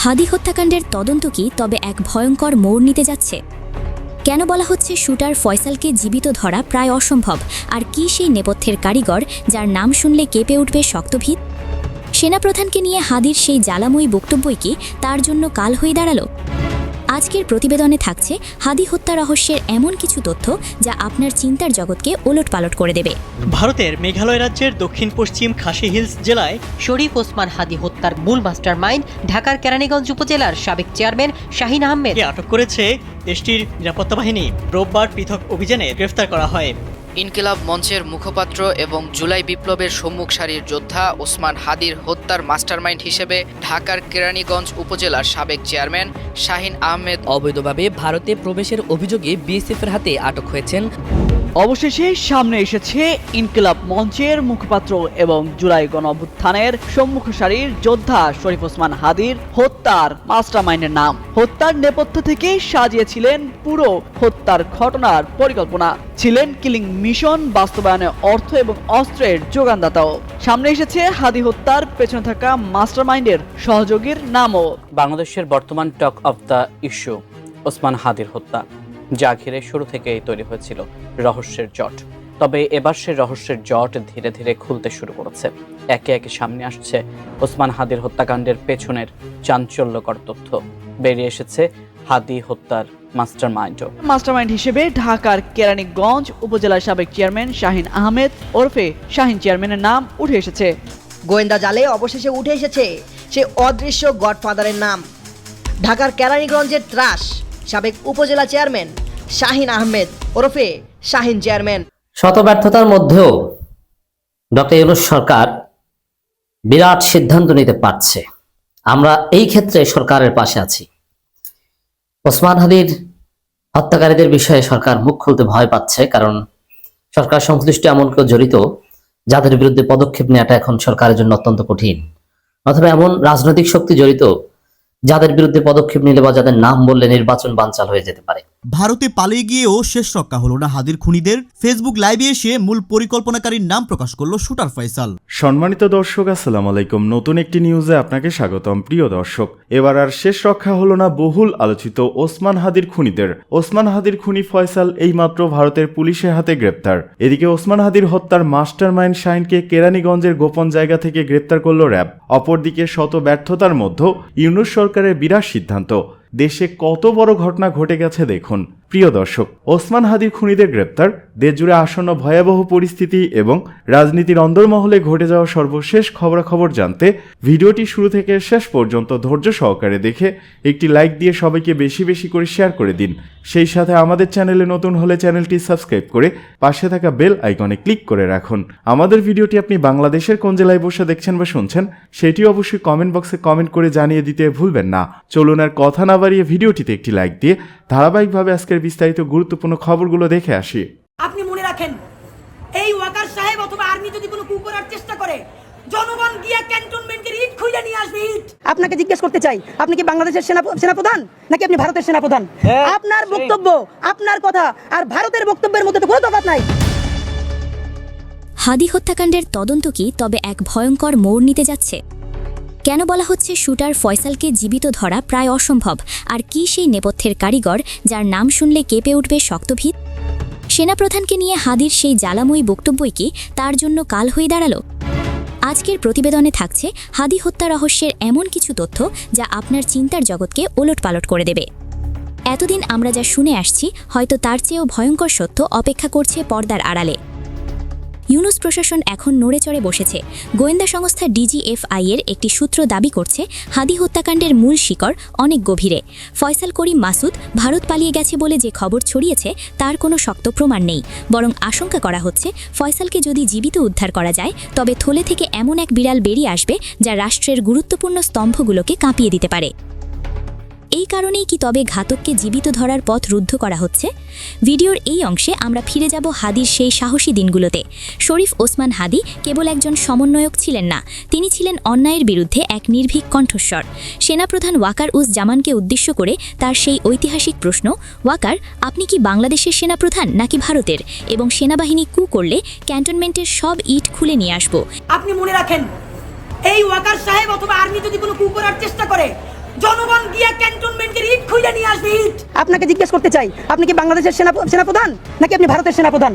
হাদি হত্যাকাণ্ডের তদন্ত কি তবে এক ভয়ঙ্কর মোড় নিতে যাচ্ছে? কেন বলা হচ্ছে শুটার ফয়সালকে জীবিত ধরা প্রায় অসম্ভব? আর কি সেই নেপথ্যের কারিগর যার নাম শুনলে কেঁপে উঠবে শক্তভিত? সেনাপ্রধানকে নিয়ে হাদির সেই জ্বালাময়ী বক্তব্যই কি তার জন্য কাল হয়ে দাঁড়ালো? আজকের প্রতিবেদনে থাকছে হাদি হত্যা রহস্যের এমন কিছু তথ্য যা আপনার চিন্তার জগৎকে ওলটপালট করে দেবে। ভারতের মেঘালয় রাজ্যের দক্ষিণ পশ্চিম খাসি হিলস জেলায় শরীফ ওসমান হাদি হত্যার মূল মাস্টারমাইন্ড ঢাকার কেরানীগঞ্জ উপজেলার সাবেক চেয়ারম্যান শাহিন আহমেদ আটক করেছে দেশটির নিরাপত্তা বাহিনী। রোববার পৃথক অভিযানে গ্রেফতার করা হয়। ইনকিলাব মঞ্চের মুখপাত্র এবং জুলাই বিপ্লবের সম্মুখ সারির যোদ্ধা ওসমান হাদির হত্যার মাস্টারমাইন্ড হিসেবে ঢাকার কেরানীগঞ্জ উপজেলার সাবেক চেয়ারম্যান শাহিন আহমেদ অবৈধভাবে ভারতে প্রবেশের অভিযোগে বিএসএফের হাতে আটক হয়েছেন। অবশেষে সামনে এসেছে ইনকিলাব মঞ্চের মুখপাত্র এবং জুলাই গণঅভ্যুত্থানের সম্মুখ সারির যোদ্ধা শরীফ ওসমান হাদির হত্যার মাস্টারমাইন্ডের নাম। হত্যার নেপথ্য থেকে সাজিয়েছিলেন পুরো হত্যার ঘটনার পরিকল্পনা, ছিলেন কিলিং মিশন বাস্তবায়নে অর্থ এবং অস্ত্রের যোগানদাতাও। সামনে এসেছে হাদি হত্যার পেছনে থাকা মাস্টারমাইন্ডের সহযোগীর নামও। বাংলাদেশের বর্তমান talk of the issue Osman হাদির হত্যা, যা ঘিরে শুরু থেকেই তৈরি হয়েছিল রহস্যের জট। তবে এবার সে রহস্যের জট ধীরে ধীরে খুলতে শুরু করেছে। একে একে সামনে আসছে ওসমান হাদির হত্যাকাণ্ডের পেছনের চাঞ্চল্যকর তথ্য। বেরিয়ে এসেছে হাদি হত্যার মাস্টারমাইন্ড হিসেবে ঢাকার কেরানীগঞ্জ উপজেলার সাবেক চেয়ারম্যান শাহিন আহমেদ ওরফে শাহিন চেয়ারম্যানের নাম উঠে এসেছে। গোয়েন্দা জালে অবশেষে উঠে এসেছে সে অদৃশ্য গডফাদারের নাম। ঢাকার কেরানীগঞ্জের ত্রাস সাবেক উপজেলা চেয়ারম্যান শাহিন আহমেদ ওরফে শাহিন চেয়ারম্যান। শত ব্যর্থতার মধ্যেও ডক্টর ইউনূস সরকার বিরাট সিদ্ধান্ত নিতে পারছে। আমরা এই ক্ষেত্রে সরকারের পাশে আছি। ওসমান হাদির হত্যাকারীদের বিষয়ে সরকার মুখ খুলতে ভয় পাচ্ছে, কারণ সরকার সংশ্লিষ্ট এমন কেউ জড়িত যাদের বিরুদ্ধে পদক্ষেপ নেওয়াটা এখন সরকারের জন্য অত্যন্ত কঠিন, অথবা এমন রাজনৈতিক শক্তি জড়িত যাদের বিরুদ্ধে পদক্ষেপ নিলে বা যাদের নাম বললে নির্বাচন বানচাল হয়ে যেতে পারে। ভারতে পালিয়ে গিয়েও শেষ রক্ষা হলো না হাদির খুনিদের। ফেসবুক লাইভে এসে মূল পরিকল্পনাকারীর নাম প্রকাশ করলো শুটার ফয়সাল। সম্মানিত দর্শক, আসসালামু আলাইকুম। নতুন একটি নিউজে আপনাকে স্বাগতম। প্রিয় দর্শক, এবার আর শেষ রক্ষা হলো না বহুল আলোচিত ওসমান হাদির খুনিদের। ওসমান হাদির খুনি ফয়সাল এইমাত্র ভারতের পুলিশের হাতে গ্রেপ্তার। এদিকে ওসমান হাদির হত্যার মাস্টারমাইন্ড শাহিনকে কেরানীগঞ্জের গোপন জায়গা থেকে গ্রেপ্তার করল র্যাব। অপরদিকে শত ব্যর্থতার মধ্যেও ইউনূস সরকারের বিরাট সিদ্ধান্ত। দেশে কত বড় ঘটনা ঘটে গেছে দেখুন। প্রিয় দর্শক, ওসমান হাদির খুনিদের গ্রেপ্তার, দেশজুড়ে আসন্ন ভয়াবহ পরিস্থিতি এবং রাজনীতির অন্দরমহলে ঘটে যাওয়া সর্বশেষ খবরাখবর জানতে ভিডিওটি শুরু থেকে শেষ পর্যন্ত ধৈর্য সহকারে দেখে একটি লাইক দিয়ে সবাইকে বেশি বেশি করে শেয়ার করে দিন। সেই সাথে আমাদের চ্যানেলে নতুন হলে চ্যানেলটি সাবস্ক্রাইব করে পাশে থাকা বেল আইকনে ক্লিক করে রাখুন। আমাদের ভিডিওটি আপনি বাংলাদেশের কোন জেলায় বসে দেখছেন বা শুনছেন সেটি অবশ্যই কমেন্ট বক্সে কমেন্ট করে জানিয়ে দিতে ভুলবেন না। চলুন আর কথা না বাড়িয়ে ভিডিওটিতে একটি লাইক দিয়ে ধারাবাহিকভাবে আজকের বিস্তারিত গুরুত্বপূর্ণ খবরগুলো দেখে আসি। আপনি মনে রাখেন, এই ওয়াকার সাহেব অথবা আর্মি যদি কোনো কু করার চেষ্টা করে, জনগণ গিয়ে ক্যান্টনমেন্টের ইট খুঁজে নিয়ে আসবে ইট। আপনাকে জিজ্ঞেস করতে চাই, আপনি কি বাংলাদেশের সেনাপ্রধান নাকি আপনি ভারতের সেনাপ্রধান? আপনার বক্তব্য, আপনার কথা আর ভারতের বক্তব্যের মধ্যে তো কোনো তফাৎ নাই। হাদি হত্যাকাণ্ডের তদন্ত কি তবে এক ভয়ঙ্কর মোড় নিতে যাচ্ছে? কেন বলা হচ্ছে শুটার ফয়সালকে জীবিত ধরা প্রায় অসম্ভব? আর কি সেই নেপথ্যের কারিগর যার নাম শুনলে কেঁপে উঠবে শক্তভিত? সেনাপ্রধানকে নিয়ে হাদির সেই জ্বালাময়ী বক্তব্যই কি তার জন্য কাল হয়ে দাঁড়ালো? আজকের প্রতিবেদনে থাকছে হাদি হত্যা রহস্যের এমন কিছু তথ্য যা আপনার চিন্তার জগৎকে ওলটপালট করে দেবে। এতদিন আমরা যা শুনে আসছি, হয়তো তার চেয়েও ভয়ঙ্কর সত্য অপেক্ষা করছে পর্দার আড়ালে। ইউনূস প্রশাসন এখন নড়ে চড়ে বসেছে। গোয়েন্দা সংস্থা DGFI এর একটি সূত্র দাবি করছে হাদি হত্যাকাণ্ডের মূল শিকড় অনেক গভীরে। ফয়সাল করিম মাসুদ ভারত পালিয়ে গেছে বলে যে খবর ছড়িয়েছে তার কোনো শক্ত প্রমাণ নেই, বরং আশঙ্কা করা হচ্ছে ফয়সালকে যদি জীবিত উদ্ধার করা যায় তবে থলে থেকে এমন এক বিড়াল বেরিয়ে আসবে যা রাষ্ট্রের গুরুত্বপূর্ণ স্তম্ভগুলোকে কাঁপিয়ে দিতে পারে। এই কারণেই কি তবে ঘাতককে জীবিত ধরার পথ রুদ্ধ করা হচ্ছে? ভিডিওর এই অংশে আমরা ফিরে যাব হাদির সেই সাহসী দিনগুলোতে। শরীফ ওসমান হাদি কেবল একজন সমন্বয়ক ছিলেন না, তিনি ছিলেন অন্যায়ের বিরুদ্ধে এক নির্ভীক কণ্ঠস্বর। সেনাপ্রধান ওয়াকার উজ জামানকে উদ্দেশ্য করে তার সেই ঐতিহাসিক প্রশ্ন, ওয়াকার, আপনি কি বাংলাদেশের সেনাপ্রধান নাকি ভারতের? এবং সেনাবাহিনী কু করলে ক্যান্টনমেন্টের সব ইট খুলে নিয়ে আসব। আপনি মনে রাখেন, এই ওয়াকার সাহেব অথবা আর্মি যদি কোনো কু করার চেষ্টা করে, জন খুঁজে নিয়ে আসবে ইট। আপনাকে জিজ্ঞেস করতে চাই, আপনি কি বাংলাদেশের সেনাপ্রধান নাকি আপনি ভারতের সেনাপ্রধান?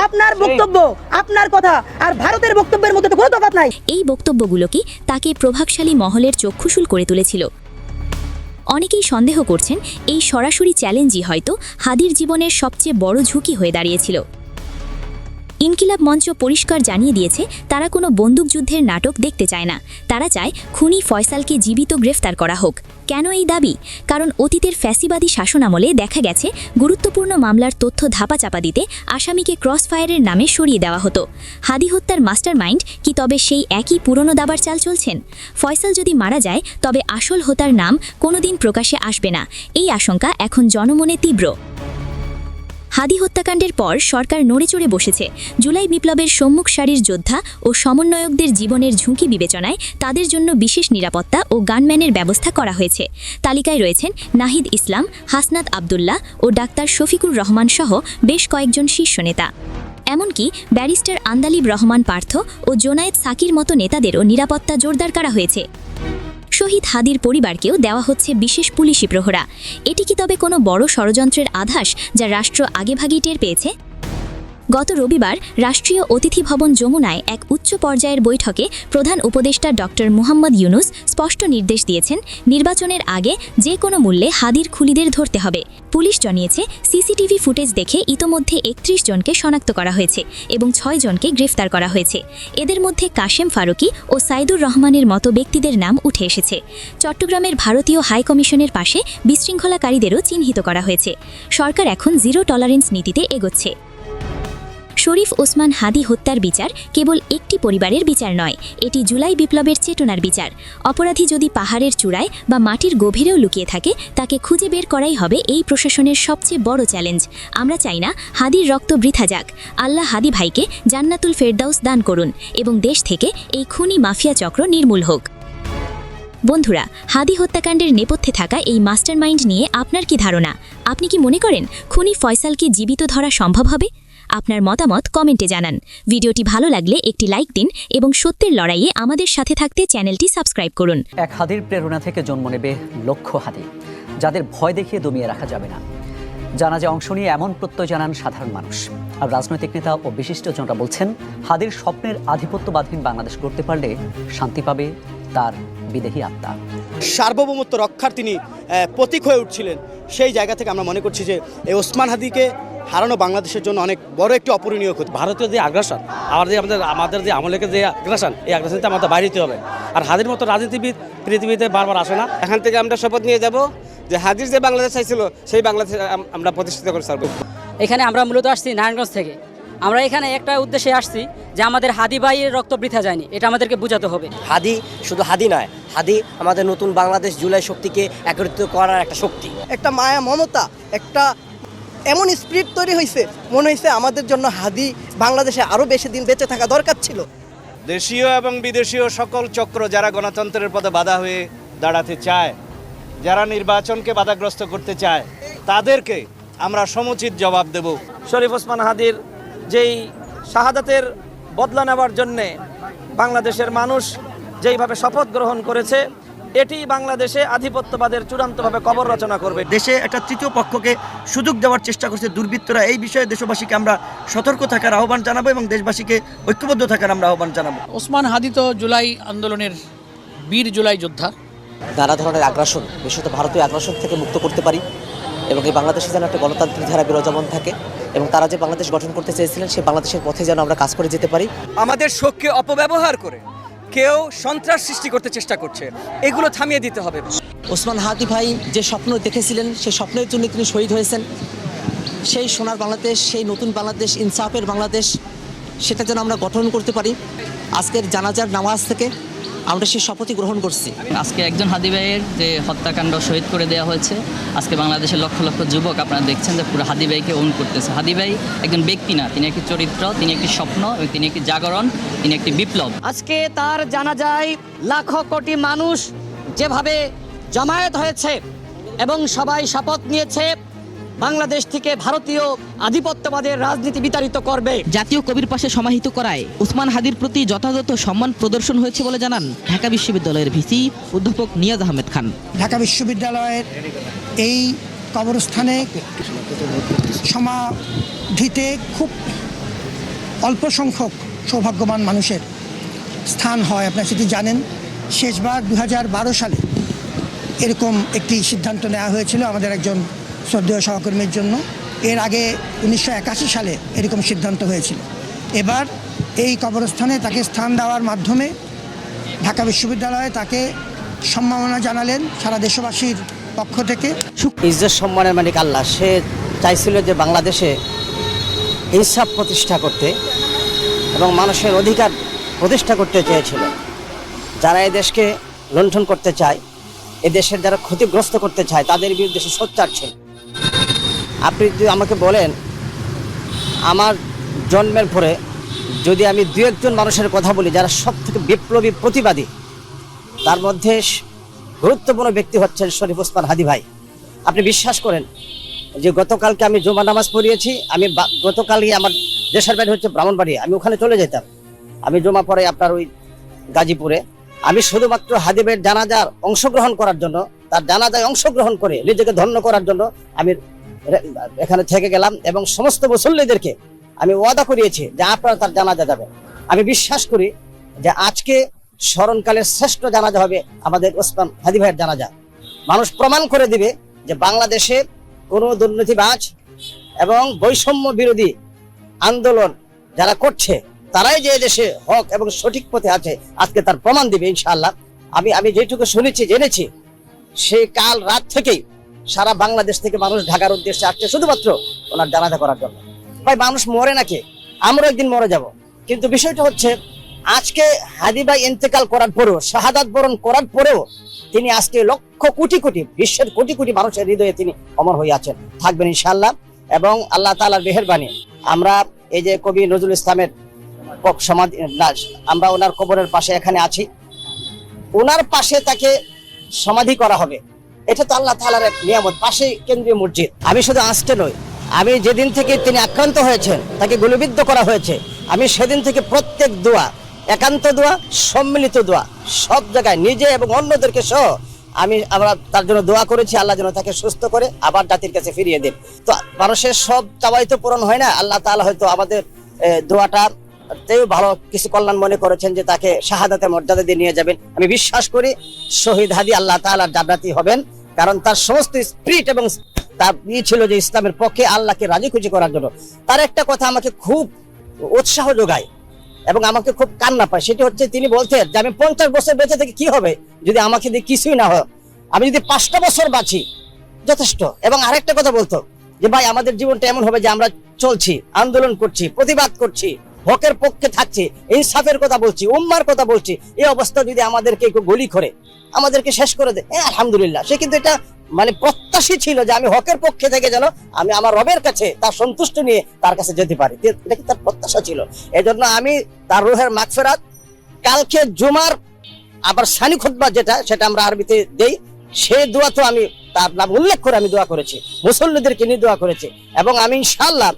আপনার বক্তব্য, আপনার কথা আর ভারতের বক্তব্যের মধ্যে তো কোনো তফাৎ নাই। এই বক্তব্যগুলো কি তাকে প্রভাবশালী মহলের চক্ষুশূল করে তুলেছিল? অনেকেই সন্দেহ করছেন এই সরাসরি চ্যালেঞ্জই হয়তো হাদির জীবনের সবচেয়ে বড় ঝুঁকি হয়ে দাঁড়িয়েছিল। ইনকিলাব মঞ্চ পরিষ্কার জানিয়ে দিয়েছে তারা কোনো বন্দুকযুদ্ধের নাটক দেখতে চায় না। তারা চায় খুনি ফয়সালকে জীবিত গ্রেফতার করা হোক। কেন এই দাবি? কারণ অতীতের ফ্যাসিবাদী শাসনামলে দেখা গেছে গুরুত্বপূর্ণ মামলার তথ্য ধাপাচাপা দিতে আসামিকে ক্রসফায়ারের নামে সরিয়ে দেওয়া হতো। হাদি হত্যার মাস্টারমাইন্ড কি তবে সেই একই পুরনো দাবার চাল চলছেন? ফয়সাল যদি মারা যায় তবে আসল হোতার নাম কোনোদিন প্রকাশে আসবে না, এই আশঙ্কা এখন জনমনে তীব্র। হাদি হত্যাকাণ্ডের পর সরকার নড়েচড়ে বসেছে। জুলাই বিপ্লবের সম্মুখ সারির যোদ্ধা ও সমন্বয়কদের জীবনের ঝুঁকি বিবেচনায় তাদের জন্য বিশেষ নিরাপত্তা ও গানম্যানের ব্যবস্থা করা হয়েছে। তালিকায় রয়েছেন নাহিদ ইসলাম, হাসনাত আবদুল্লাহ ও ডাক্তার শফিকুর রহমান সহ বেশ কয়েকজন শীর্ষ নেতা। এমনকি ব্যারিস্টার আন্দালিব রহমান পার্থ ও জোনায়েদ সাকির মতো নেতাদেরও নিরাপত্তা জোরদার করা হয়েছে। শহীদ হাদির পরিবারকেও দেওয়া হচ্ছে বিশেষ পুলিশি প্রহরা। এটি কি তবে কোনো বড় ষড়যন্ত্রের আভাস যা রাষ্ট্র আগেভাগেই টের পেয়েছে? গত রবিবার রাষ্ট্রীয় অতিথি ভবন যমুনায় এক উচ্চ পর্যায়ের বৈঠকে প্রধান উপদেষ্টা ডক্টর মুহাম্মদ ইউনুস স্পষ্ট নির্দেশ দিয়েছেন, নির্বাচনের আগে যে কোনো মূল্যে হাদির খুনিদের ধরতে হবে। পুলিশ জানিয়েছে সিসিটিভি ফুটেজ দেখে ইতোমধ্যে ৩১ জনকে শনাক্ত করা হয়েছে এবং ৬ জনকে গ্রেফতার করা হয়েছে। এদের মধ্যে কাশেম ফারুকি ও সাইদুর রহমানের মতো ব্যক্তিদের নাম উঠে এসেছে। চট্টগ্রামের ভারতীয় হাইকমিশনের পাশে বিশৃঙ্খলাকারীদেরও চিহ্নিত করা হয়েছে। সরকার এখন জিরো টলারেন্স নীতিতে এগোচ্ছে। শরীফ ওসমান হাদি হত্যার বিচার কেবল একটি পরিবারের বিচার নয়, এটি জুলাই বিপ্লবের চেতনার বিচার। অপরাধী যদি পাহাড়ের চূড়ায় বা মাটির গভীরেও লুকিয়ে থাকে, তাকে খুঁজে বের করাই হবে এই প্রশাসনের সবচেয়ে বড় চ্যালেঞ্জ। আমরা চাই না হাদির রক্ত বৃথা যাক। আল্লাহ হাদি ভাইকে জান্নাতুল ফেরদাউস দান করুন এবং দেশ থেকে এই খুনি মাফিয়া চক্র নির্মূল হোক। বন্ধুরা, হাদি হত্যাকাণ্ডের নেপথ্যে থাকা এই মাস্টারমাইন্ড নিয়ে আপনার কি ধারণা? আপনি কি মনে করেন খুনি ফয়সালকে জীবিত ধরা সম্ভব হবে? আপনার মতামত কমেন্টে জানান। ভিডিওটি ভালো লাগলে একটি লাইক দিন এবং সত্যের লড়াইয়ে আমাদের সাথে থাকতে চ্যানেলটি সাবস্ক্রাইব করুন। এক হাদির প্রেরণা থেকে জন্ম নেবে লক্ষ হাদি, যাদের ভয় দেখিয়ে দমিয়ে রাখা যাবে না। জানাজায় অংশ নিয়ে এমন প্রত্যয় জানান সাধারণ মানুষ। আর রাজনৈতিক নেতা ও বিশিষ্টজনরা বলছেন, হাদির স্বপ্নের আধিপত্যবাদহীন বাংলাদেশ গড়তে পারলে শান্তি পাবে তার বিদেহী আত্মা। সার্বভৌমত্ব রক্ষার তিনি প্রতীক হয়ে উঠছিলেন। সেই জায়গা থেকে আমরা মনে করছি যে এই ওসমান হাদিকে হারানো বাংলাদেশের জন্য অনেক বড় একটি অপূরণীয় ক্ষতি। ভারতীয় যে আগ্রাসন, আমাদের যে আমলের যে আগ্রাসন, এই আগ্রাসনটা আমাদের বাইরে হতে হবে। আর হাদির মতো রাজনীতিবিদ পৃথিবীতে বারবার আসে না। এখান থেকে আমরা শপথ নিয়ে যাব যে হাদির যে বাংলাদেশ চাইছিল সেই বাংলাদেশ আমরা প্রতিষ্ঠিত করে ছাড়ব। এখানে আমরা মূলত আসছি নারায়ণগঞ্জ থেকে। আমরা এখানে একটা উদ্দেশ্যে আসছি যে আমাদের হাদি ভাইয়ের রক্ত বৃথা যায়নি, এটা আমাদেরকে বোঝাতে হবে। হাদি শুধু হাদি নয়, হাদি আমাদের নতুন বাংলাদেশ জুলাই শক্তিকে একত্রিত করার একটা শক্তি, একটা মায়া মমতা, একটা এমন স্পিরিট তৈরি হয়েছে, মনে হয়েছে আমাদের জন্য হাদি বাংলাদেশে আরো বেশি দিন বেঁচে থাকা দরকার ছিল। দেশীয় এবং বিদেশীয় সকল চক্র যারা গণতন্ত্রের পথে বাধা হয়ে দাঁড়াতে চায়, যারা নির্বাচনকে বাধাগ্রস্ত করতে চায়, তাদেরকে আমরা সমুচিত জবাব দেব। শরীফ ওসমান হাদির যেই শাহাদাতের বদলা নেওয়ার জন্যে বাংলাদেশের মানুষ যেইভাবে শপথ গ্রহণ করেছে, এটি বাংলাদেশে আধিপত্যবাদের চূড়ান্তভাবে কবর রচনা করবে। দেশে একটা তৃতীয় পক্ষকে সুযোগ দেওয়ার চেষ্টা করছে দুর্বৃত্তরা। এই বিষয়ে দেশবাসীকে আমরা সতর্ক থাকার আহ্বান জানাবো এবং দেশবাসীকে ঐক্যবদ্ধ থাকার আমরা আহ্বান জানাবো। ওসমান হাদি তো জুলাই আন্দোলনের বীর জুলাই যোদ্ধা। নানা ধরনের আগ্রাসন, বিশেষত ভারতীয় আগ্রাসন থেকে মুক্ত করতে পারি এবং এই বাংলাদেশে যেন একটা গণতান্ত্রিক ধারা বিরাজমান থাকে এবং তারা যে বাংলাদেশ গঠন করতে চেয়েছিলেন সেই বাংলাদেশের পথে যেন আমরা কাজ করে যেতে পারি। আমাদের শোককে অপব্যবহার করে কেউ সন্ত্রাস সৃষ্টি করতে চেষ্টা করছে, এগুলো থামিয়ে দিতে হবে। ওসমান হাদি ভাই যে স্বপ্ন দেখেছিলেন, সেই স্বপ্নের জন্য তিনি শহীদ হয়েছেন। সেই সোনার বাংলাদেশ, সেই নতুন বাংলাদেশ, ইনসাফের বাংলাদেশ, সেটা যেন আমরা গঠন করতে পারি। আজকের জানাজার নামাজ থেকে আমরা সেই শপথই গ্রহণ করছি। আজকে একজন হাদি ভাইয়ের যে হত্যাকাণ্ড শহীদ করে দেওয়া হয়েছে, আজকে বাংলাদেশের লক্ষ লক্ষ যুবক আপনারা দেখছেন যে পুরো হাদি ভাইকে ওন করতেছে। হাদি ভাই একজন ব্যক্তি না, তিনি একটি চরিত্র, তিনি একটি স্বপ্ন এবং তিনি একটি জাগরণ, তিনি একটি বিপ্লব। আজকে তার জানাজায় লাখো কোটি মানুষ যেভাবে জমায়েত হয়েছে এবং সবাই শপথ নিয়েছে বাংলাদেশ থেকে ভারতীয় আধিপত্যবাদের রাজনীতি বিতাড়িত করবে। জাতীয় কবির পাশে সমাহিত করায় ওসমান হাদির প্রতি যথাযথ সম্মান প্রদর্শন হয়েছে বলে জানান ঢাকা বিশ্ববিদ্যালয়ের ভিসি অধ্যাপক নিয়াজ আহমেদ খান। ঢাকা বিশ্ববিদ্যালয়ের এই কবরস্থানে সমাধিতে খুব অল্প সংখ্যক সৌভাগ্যবান মানুষের স্থান হয়। আপনারা সেটি জানেন, শেষবার 2012 সালে এরকম একটি সিদ্ধান্ত নেওয়া হয়েছিল আমাদের একজন শ্রদ্ধেয় সহকর্মীর জন্য। এর আগে 1981 সালে এরকম সিদ্ধান্ত হয়েছিল। এবার এই কবরস্থানে তাকে স্থান দেওয়ার মাধ্যমে ঢাকা বিশ্ববিদ্যালয়ে তাকে সম্মাননা জানালেন সারা দেশবাসীর পক্ষ থেকে। ইজ্জত সম্মানের মালিক আল্লাহ, সে চাইছিল যে বাংলাদেশে ইনসাফ প্রতিষ্ঠা করতে এবং মানুষের অধিকার প্রতিষ্ঠা করতে চেয়েছিল। যারা এই দেশকে লুণ্ঠন করতে চায়, এ দেশের যারা ক্ষতিগ্রস্ত করতে চায়, তাদের বিরুদ্ধে সে সোচ্চার ছিল। আপনি যদি আমাকে বলেন, আমার জন্মের পরে যদি আমি দু একজন মানুষের কথা বলি যারা সব থেকে বিপ্লবী প্রতিবাদী, তার মধ্যে গুরুত্বপূর্ণ ব্যক্তি হচ্ছেন শরীফ ওসমান হাদি ভাই। আপনি বিশ্বাস করেন যে গতকালকে আমি জুমা নামাজ পড়িয়েছি। আমি গতকালই আমার দেশের বাড়ি হচ্ছে ব্রাহ্মণবাড়ি, আমি ওখানে চলে যেতাম। আমি জুমা পড়ে আপনার ওই গাজীপুরে, আমি শুধুমাত্র হাদি ভাইয়ের জানাজার অংশগ্রহণ করার জন্য, তার জানাজায় অংশগ্রহণ করে নিজেকে ধন্য করার জন্য আমি এখানে থেকে গেলাম এবং সমস্ত মুসল্লিদেরকে আমি ওয়াদা করিয়েছি যে আপনারা তার জানাজা যাবেন। আমি বিশ্বাস করি যে আজকে স্মরণকালের শ্রেষ্ঠ জানাজা হবে আমাদের ওসমান হাদি ভাইয়ের জানাজা। মানুষ প্রমাণ করে দিবে যে বাংলাদেশে কোনো দুর্নীতিবাজ এবং বৈষম্য বিরোধী আন্দোলন যারা করছে তারাই যে দেশে হক এবং সঠিক পথে আছে, আজকে তার প্রমাণ দিবে ইনশাআল্লাহ। আমি যেটুকু শুনেছি জেনেছি, সেই কাল রাত থেকেই সারা বাংলাদেশ থেকে মানুষ ঢাকার উদ্দেশ্যে আসছে শুধুমাত্র ওনার জানাজা করার জন্য। ভাই, মানুষ মরে নাকি? আমরা একদিন মরে যাব, কিন্তু বিষয়টা হচ্ছে আজকে হাদি ভাই ইন্তেকাল করার পরেও, শাহাদাত বরণ করার পরেও তিনি আজকে লক্ষ কোটি কোটি বিশ্বের কোটি কোটি মানুষের হৃদয়ে তিনি অমর হয়ে আছেন, থাকবেন ইনশাআল্লাহ। এবং আল্লাহ তাআলার মেহেরবানি আমরা এই যে কবি নজরুল ইসলামের সমাধি, আমরা ওনার কবরের পাশে এখানে আছি, ওনার পাশে তাকে সমাধি করা হবে। এটা তো আল্লাহ তাআলার এক নিয়ামত, পাশে কেন্দ্রীয় মসজিদ। আমি শুধু আজকে নয়, আমি যেদিন থেকে তিনি আক্রান্ত হয়েছেন, তাকে গুলিবিদ্ধ করা হয়েছে, আমি সেদিন থেকে প্রত্যেক দোয়া, একান্ত দোয়া, সম্মিলিত দোয়া, সব জায়গায় নিজে এবং অন্যদেরকে সহ আমরা তার জন্য দোয়া করেছি, আল্লাহ যেন তাকে সুস্থ করে আবার জাতির কাছে ফিরিয়ে দেন। তো মানুষের সব চাওয়াই তো পূরণ হয় না, আল্লাহ তাআলা হয়তো আমাদের দোয়াটা তেও ভালো কিছু কল্যাণ মনে করেছেন যে তাকে শাহাদাতের মর্যাদা দিয়ে নিয়ে যাবেন। আমি বিশ্বাস করি শহীদ হাদি আল্লাহ তাআলার জান্নাতি হবেন, কারণ তার সমস্ত স্পিরিট এবং তার ছিল যে ইসলামের পক্ষে, আল্লাহকে রাজি খুশি করার জন্য। তার একটা কথা আমাকে খুব উৎসাহ যোগায় এবং আমাকে খুব কান্না পায়, সেটি হচ্ছে তিনি বলতেন যে আমি 50 বছর বেঁচে থেকে কি হবে যদি আমাকে দিয়ে কিছুই না হয়, আমি যদি 5টা বছর বাঁচি যথেষ্ট। এবং আরেকটা কথা বলতো যে ভাই, আমাদের জীবনটা এমন হবে যে আমরা চলছি, আন্দোলন করছি, প্রতিবাদ করছি, হকের পক্ষে থাকছি, ইনসাফের কথা বলছি, উম্মার কথা বলছি, এই অবস্থা যদি আমাদেরকে একটু গুলি করে আমাদেরকে শেষ করে দেয়, আলহামদুলিল্লাহ। সে কিন্তু এটা মানে প্রত্যাশী ছিল যে আমি হকের পক্ষে থেকে যেন আমি আমার রবের কাছে তার সন্তুষ্ট নিয়ে তার কাছে যেতে পারি, এটা কি তার প্রত্যাশা ছিল। এই জন্য আমি তার রুহের মাগফিরাত, কালকে জুমার আবার সানি খুতবা যেটা, সেটা আমরা আরবিতে দেই, সেই দোয়া তো আমি তার নাম উল্লেখ করে আমি দোয়া করেছি, মুসল্লিদেরকে নিয়ে দোয়া করেছি। এবং আমি ইনশাআল্লাহ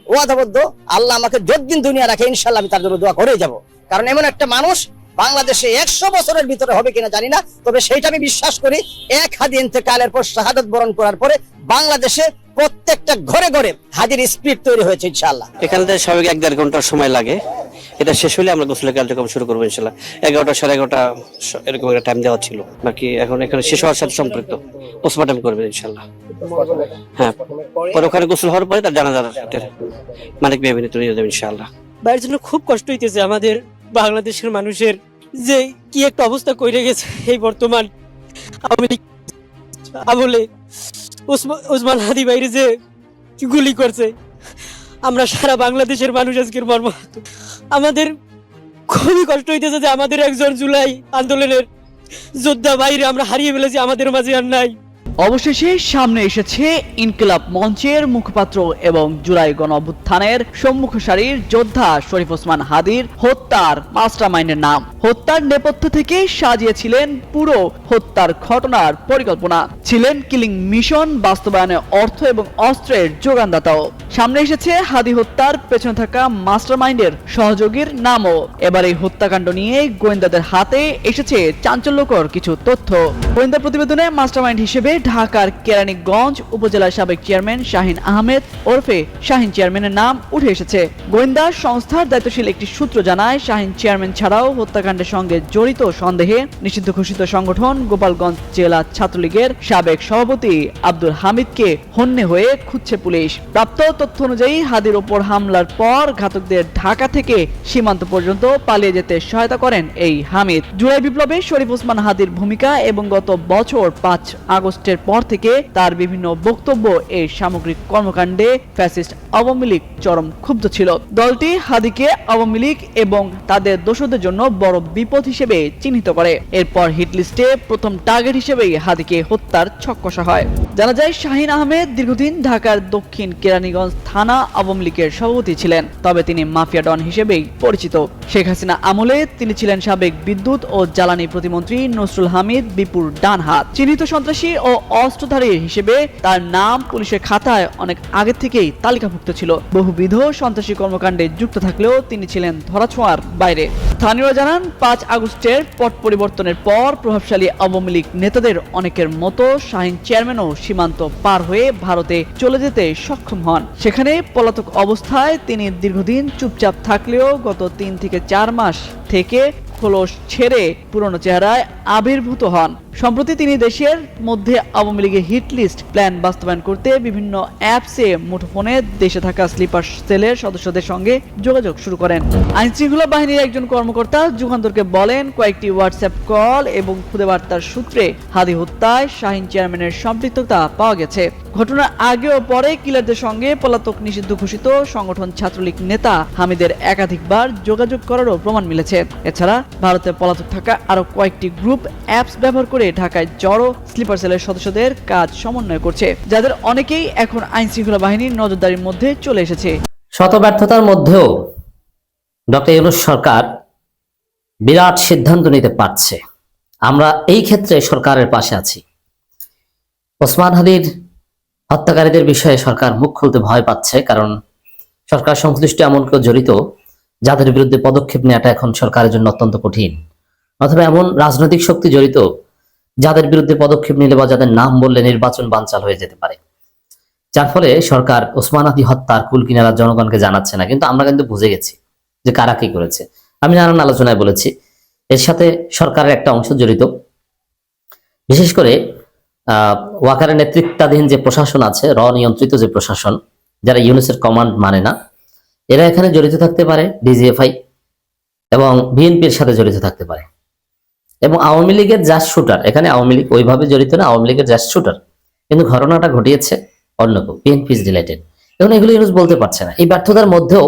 ওয়াদাবদ্ধ, আল্লাহ আমাকে যতদিন দুনিয়া রাখে ইনশাআল্লাহ আমি তার জন্য দোয়া করে যাব। কারণ এমন একটা মানুষ বাংলাদেশে 100 বছরের ভিতরে হবে কিনা জানি না, তবে সেইটা আমি বিশ্বাস করি এক হাদি ইন্তেকালের পর, শাহাদাত বরণ করার পরে বাংলাদেশে প্রত্যেকটা ঘরে ঘরে হাদির স্পিরিট তৈরি হয়েছে ইনশাআল্লাহ। এখান থেকে স্বাভাবিক 1-1.5 ঘন্টার সময় লাগে, এটা শেষ হলে আমরা গোসলের কার্যক্রম শুরু করবো ইনশাআল্লাহ। 11টা 11:30 এরকম একটা টাইম দেওয়া ছিল, বাকি এখন এখানে শেষ হওয়ার সাথে সম্পৃক্ত পোস্টমর্টম করবে ইনশাআল্লাহ। হ্যাঁ, পরে ওখানে গোসল হওয়ার পরে তার জানাজার মানিক মেহবিনে তুলে যাবে ইনশাআল্লাহ। বাইরের জন্য খুব কষ্ট হইতেছে আমাদের বাংলাদেশের মানুষের, যে কি একটা অবস্থা কইরে গেছে এই বর্তমান আওয়ামী লীগ আমলে ওসমান হাদি ভাইরে যে গুলি করছে। আমরা সারা বাংলাদেশের মানুষ আজকের মর্মাহত। আমাদের খুবই কষ্ট হইতেছে যে আমাদের একজন জুলাই আন্দোলনের যোদ্ধা ভাইরে আমরা হারিয়ে ফেলেছি, আমাদের মাঝে আর নাই। অবশেষে সামনে এসেছে ইনকিলাব মঞ্চের মুখপাত্র এবং জুলাই গণঅভ্যুত্থানের সম্মুখ সারির যোদ্ধা শরীফ ওসমান হাদির হত্যার মাস্টারমাইন্ডের নাম। হত্যার নেপথ্য থেকে সাজিয়েছিলেন পুরো হত্যার ঘটনার পরিকল্পনা, ছিলেন কিলিং মিশন বাস্তবায়নে অর্থ এবং অস্ত্রের যোগানদাতাও। সামনে এসেছে হাদি হত্যার পেছনে থাকা মাস্টারমাইন্ডের সহযোগীর নামও। এবার এই হত্যাকাণ্ড নিয়ে গোয়েন্দাদের হাতে এসেছে চাঞ্চল্যকর কিছু তথ্য। গোয়েন্দা প্রতিবেদনে মাস্টারমাইন্ড হিসেবে ঢাকার কেরানীগঞ্জ উপজেলার সাবেক চেয়ারম্যান শাহিন আহমেদ ওরফে শাহিন চেয়ারম্যানের নাম উঠে এসেছে। গোয়েন্দা সংস্থার দায়িত্বশীল একটি সূত্র জানায়, শাহিন চেয়ারম্যান ছাড়াও হত্যাকাণ্ডের সঙ্গে জড়িত সন্দেহে নিষিদ্ধ ঘোষিত সংগঠন গোপালগঞ্জ জেলা ছাত্রলীগের সাবেক সভাপতি আব্দুল হামিদকে হন্যে হয়ে খুঁজছে পুলিশ। প্রাপ্ত তথ্য অনুযায়ী হাদির ওপর হামলার পর ঘাতকদের ঢাকা থেকে সীমান্ত পর্যন্ত পালিয়ে যেতে সহায়তা করেন এই হামিদ। জুলাই বিপ্লবে শরীফ ওসমান হাদির ভূমিকা এবং গত বছর 5 আগস্টের পর থেকে তার বিভিন্ন বক্তব্য এই সামগ্রিক কর্মকাণ্ডে ফ্যাসিস্ট আওয়ামী লীগ চরম ক্ষুব্ধ ছিল। দলটি হাদিকে আওয়ামী লীগ এবং তাদের দোষরদের জন্য বড় বিপদ হিসেবে চিহ্নিত করে। এরপর হিট লিস্টে প্রথম টার্গেট হিসেবেই হাদিকে হত্যার ছক কষা হয়। জানা যায়, শাহিন আহমেদ দীর্ঘদিন ঢাকার দক্ষিণ কেরানীগঞ্জ থানা আওয়ামী লীগের সভাপতি ছিলেন, তবে তিনি মাফিয়া ডন হিসেবেই পরিচিত। শেখ হাসিনা আমলে তিনি ছিলেন সাবেক বিদ্যুৎ ও জ্বালানি প্রতিমন্ত্রী নসরুল হামিদ বিপুর ডান হাত। চিহ্নিত সন্ত্রাসী ও অস্ত্রধারী হিসেবে তার নাম পুলিশের খাতায় অনেক আগে থেকেই তালিকাভুক্ত ছিল। বহুবিধ সন্ত্রাসী কর্মকাণ্ডে যুক্ত থাকলেও তিনি ছিলেন ধরাছোঁয়ার বাইরে। স্থানীয়রা জানান, 5 আগস্টের পট পরিবর্তনের পর প্রভাবশালী আওয়ামী লীগ নেতাদের অনেকের মতো শাহিন চেয়ারম্যানও সীমান্ত পার হয়ে ভারতে চলে যেতে সক্ষম হন। সেখানে পলাতক অবস্থায় তিনি দীর্ঘদিন চুপচাপ থাকলেও গত 3 থেকে 4 মাস থেকে খোলস ছেড়ে পুরনো চেহারায় আবির্ভূত হন। সম্প্রতি তিনি দেশের মধ্যে আওয়ামী লীগের হিট লিস্ট প্ল্যান বাস্তবায়ন করতে বিভিন্ন অ্যাপসে মুঠোফোনে দেশে থাকা স্লিপার সেলের সদস্যদের সঙ্গে যোগাযোগ শুরু করেন। আইনশৃঙ্খলা বাহিনীর একজন কর্মকর্তা যুগান্তরকে বলেন, কয়েকটি হোয়াটসঅ্যাপ কল এবং খুদে বার্তার সূত্রে হাদি হত্যায় শাহিন চেয়ারম্যানের সম্পৃক্ততা পাওয়া গেছে। ঘটনার আগে ও পরে কিলারদের সঙ্গে পলাতক নিষিদ্ধ ঘোষিত সংগঠন ছাত্রলীগ নেতা হামিদের একাধিকবার যোগাযোগ করারও প্রমাণ মিলেছে। এছাড়া ভারতে পলাতক থাকা আরো কয়েকটি গ্রুপ অ্যাপস ব্যবহার করে ঢাকায় জড়ো স্লিপার সেলের সদস্যদের কাজ সমন্বয় করছে, যাদের অনেকেই এখন আইনশৃঙ্খলা বাহিনীর নজরদারির মধ্যে চলে এসেছে। শত ব্যর্থতার মধ্যেও ডক্টর ইউনূস সরকার বিরাট সিদ্ধান্ত নিতে পারছে। আমরা এই ক্ষেত্রে সরকারের পাশে আছি। ওসমান হাদির হত্যাকারীদের বিষয়ে সরকার মুখ খুলতে ভয় পাচ্ছে, কারণ সরকার সংশ্লিষ্ট এমন কেউ জড়িত যাদের বিরুদ্ধে পদক্ষেপ নেওয়াটা এখন সরকারের জন্য অত্যন্ত কঠিন, অথবা এমন রাজনৈতিক শক্তি জড়িত যাদের বিরুদ্ধে পদক্ষেপ নিলে বা যাদের নাম বললে নির্বাচন বানচাল হয়ে যেতে পারে। যার ফলে সরকার ওসমান হাদি হত্যার কুল কিনারা জনগণকে জানাচ্ছে না, কিন্তু আমরা কিন্তু বুঝে গেছি যে কারা কি করেছে। আমি নানান আলোচনায় বলেছি এর সাথে সরকারের একটা অংশ জড়িত, বিশেষ করে ওয়াকারের নেতৃত্বাধীন যে প্রশাসন আছে, নিয়ন্ত্রিত যে প্রশাসন, যারা ইউনূসের কমান্ড মানে না, এরা এখানে জড়িত থাকতে পারে, ডিজিএফআই এবং বিএনপির সাথে জড়িত থাকতে পারে। এবং আওয়ামী লীগের জাস্ট শুটার, এখানে আওয়ামী লীগ ওইভাবে জড়িত না, আওয়ামী লীগের জাস্ট শুটার, কিন্তু ঘটনাটা ঘটিয়েছে অন্য কেউ, বিএনপি রিলেটেড। এখন এগুলো ইউনূস বলতে পারছে না। এই ব্যর্থতার মধ্যেও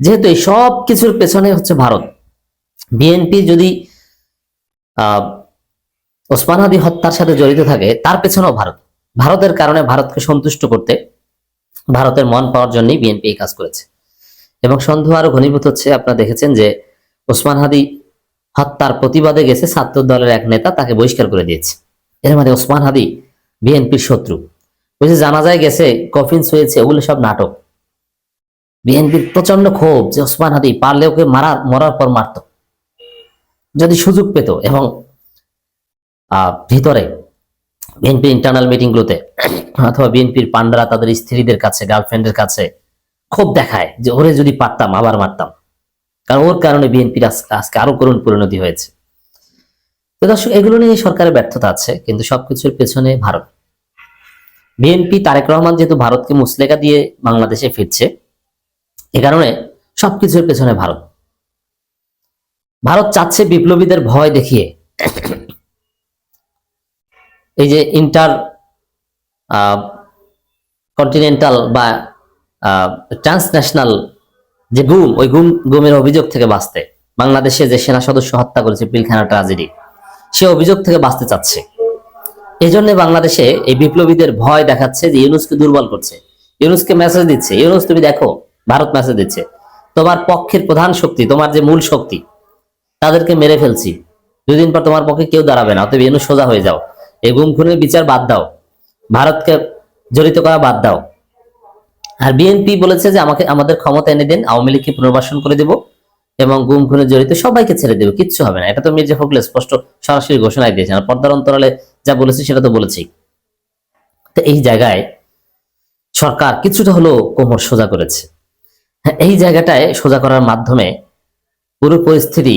যেহেতু এই সব কিছুর পেছনে হচ্ছে ভারত, বিএনপি যদি ওসমান হাদি হত্যার সাথে জড়িত থাকে, তার পেছনেও ভারত। ভারতের কারণে ভারতকে সন্তুষ্ট করতে, ভারতের মন পাওয়ার জন্যই বিএনপি এই কাজ করেছে। এবং সন্দেহ আরো ঘনীভূত হচ্ছে। আপনারা দেখেছেন যে ওসমান হাদি হত্যার প্রতিবাদে গেছে ছাত্র দলের এক নেতা, তাকে বহিষ্কার করে দিয়েছে। এর মানে ওসমান হাদি বিএনপির শত্রু। ওই যে জানাজায় গেছে, কফিনস হয়েছে, ওগুলো সব নাটক। বিএনপির প্রচন্ড ক্ষোভ যে ওসমান হাদি পারলে ওকে মরার পর মারত যদি সুযোগ পেত। এবং ভিতরে বিএনপির ইন্টারনাল মিটিং গুলোতে অথবা বিএনপির পান্ডারা তাদের স্ত্রীদের কাছে, গার্লফ্রেন্ডের কাছে ক্ষোভ দেখায় যে ওরে যদি পারতাম আবার মারতাম, কারণ ওর কারণে বিএনপির আজকে আরো করুণ পরিণতি হয়েছে। তো দর্শক, এগুলো নিয়ে সরকারের ব্যর্থতা আছে, কিন্তু সবকিছুর পেছনে ভারত। বিএনপি তারেক রহমান যেহেতু ভারতকে মুচলেকা দিয়ে বাংলাদেশে ফিরছে, এ কারণে সবকিছুর পেছনে ভারত। ভারত চাচ্ছে বিপ্লবীদের ভয় দেখিয়ে এই যে ইন্টার কন্টিনেন্টাল বা ট্রান্সন্যাশনাল যে গুম, ওই গুমের অভিযোগ থেকে বাঁচতে, বাংলাদেশে যে সেনা সদস্য হত্যা করেছে পিলখানা ট্রাজেডি, সে অভিযোগ থেকে বাঁচতে চাচ্ছে। এই জন্য বাংলাদেশে এই বিপ্লবীদের ভয় দেখাচ্ছে যে ইউনূসকে দুর্বল করছে, ইউনূসকে মেসেজ দিচ্ছে, ইউনূস তুমি দেখো, ভারত মেসেজ দিচ্ছে তোমার পক্ষের প্রধান শক্তি, তোমার যে মূল শক্তি, তাদেরকে মেরে ফেলছি, 2 দিন পর তোমার পক্ষে কেউ দাঁড়াবে না, অতএব ইউনূস সোজা হয়ে যাও, এই গুম খুনের বিচার বাদ দাও, ভারতকে জড়িত করা বাদ দাও। আর বিএনপি বলেছে যে আমাদের ক্ষমতা এনে দিন, আওয়ামী লীগকে পুনর্বাসন করে দেব এবং গুম খুনে জড়িত সবাইকে ছেড়ে দেবে, কিচ্ছু হবে না। এটা তো মির্জা ফখরুল স্পষ্ট সরাসরি ঘোষণায় দিয়েছেন, আর পর্দার অন্তরালে যা বলেছি সেটা তো বলেছি। তো এই জায়গায় সরকার কিছুটা হলো কোমর সোজা করেছে। এই জায়গাটায় সোজা করার মাধ্যমে পুরো পরিস্থিতি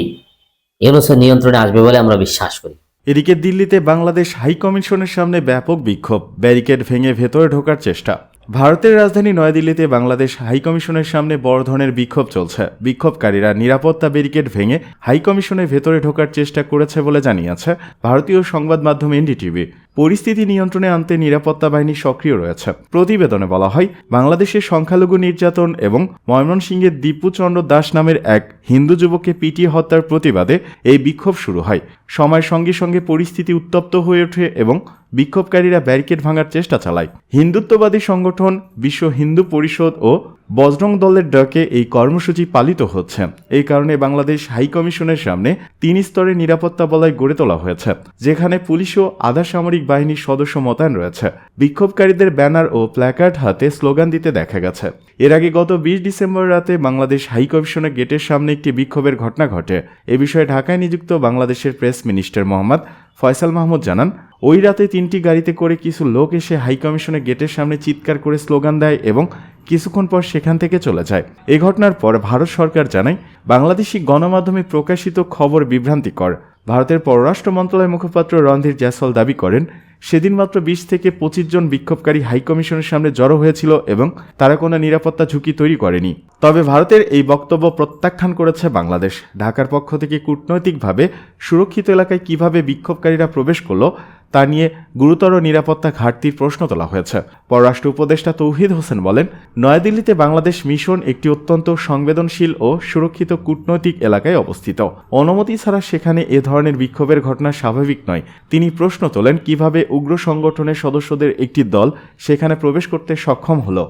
ইউনূসের নিয়ন্ত্রণে আসবে বলে আমরা বিশ্বাস করি। এদিকে দিল্লিতে বাংলাদেশ হাই কমিশনের সামনে ব্যাপক বিক্ষোভ, ব্যারিকেড ভেঙে ভেতরে ঢোকার চেষ্টা। ভারতের রাজধানী নয়াদিল্লিতে বাংলাদেশ হাই কমিশনের সামনে বড় ধরনের বিক্ষোভ চলছে। বিক্ষোভকারীরা নিরাপত্তা ব্যারিকেড ভেঙে হাই কমিশনের ভেতরে ঢোকার চেষ্টা করেছে বলে জানিয়েছে ভারতীয় সংবাদ মাধ্যম এনডিটিভি। পরিস্থিতি নিয়ন্ত্রণে আনতে নিরাপত্তা বাহিনী সক্রিয় রয়েছে। প্রতিবেদনে বলা হয়, বাংলাদেশের সংখ্যালঘু নির্যাতন এবং ময়মনসিংহের দীপুচন্দ্র দাস নামের এক হিন্দু যুবককে পিটিয়ে হত্যার প্রতিবাদে এই বিক্ষোভ শুরু হয়। সময়ের সঙ্গে সঙ্গে পরিস্থিতি উত্তপ্ত হয়ে ওঠে এবং বিক্ষোভকারীরা ব্যারিকেড ভাঙার চেষ্টা চালায়। হিন্দুত্ববাদী সংগঠন বিশ্ব হিন্দু পরিষদ ও বজরং দলের ডাকে এই কর্মসূচি পালিত হচ্ছে। এই কারণে বাংলাদেশ হাই কমিশনের সামনে 3 স্তরের নিরাপত্তা বলয় গড়ে তোলা হয়েছে, যেখানে পুলিশ ও আধা সামরিক বাহিনীর সদস্য মোতায়েন রয়েছে। বিক্ষোভকারীদের ব্যানার ও প্ল্যাকার্ড হাতে স্লোগান দিতে দেখা গেছে। এর আগে গত 20 ডিসেম্বর রাতে বাংলাদেশ হাই কমিশনের গেটের সামনে একটি বিক্ষোভের ঘটনা ঘটে। এ বিষয়ে ঢাকায় নিযুক্ত বাংলাদেশের প্রেস মিনিস্টার মোহাম্মদ ফয়সাল মাহমুদ জানান, ওই রাতে 3টি গাড়িতে করে কিছু লোক এসে হাই কমিশনের গেটের সামনে চিৎকার করে স্লোগান দেয় এবং কিছুক্ষণ পর সেখান থেকে চলে যায়। এই ঘটনার পর ভারত সরকার জানায়, বাংলাদেশি গণমাধ্যমে প্রকাশিত খবর বিভ্রান্তিকর। ভারতের পররাষ্ট্র মন্ত্রণালয়ের মুখপাত্র রণধীর জয়সওয়াল দাবি করেন, সেদিন মাত্র 20 থেকে 25 জন বিক্ষোভকারী হাই কমিশনের সামনে জড়ো হয়েছিল এবং তারা কোনো নিরাপত্তা ঝুঁকি তৈরি করেনি। তবে ভারতের এই বক্তব্য প্রত্যাখ্যান করেছে বাংলাদেশ। ঢাকার পক্ষ থেকে কূটনৈতিকভাবে সুরক্ষিত এলাকায় কিভাবে বিক্ষোভকারীরা প্রবেশ করল তা নিয়ে গুরুতর নিরাপত্তা ঘাটতির প্রশ্ন তোলা হয়েছে। পররাষ্ট্র উপদেষ্টা তৌহিদ হোসেন বলেন, নয়াদিল্লিতে বাংলাদেশ মিশন একটি অত্যন্ত সংবেদনশীল ও সুরক্ষিত কূটনৈতিক এলাকায় অবস্থিত। অনুমতি ছাড়া সেখানে এ ধরনের বিক্ষোভের ঘটনা স্বাভাবিক নয়। তিনি প্রশ্ন তোলেন, কিভাবে উগ্র সংগঠনের সদস্যদের একটি দল সেখানে প্রবেশ করতে সক্ষম হলো।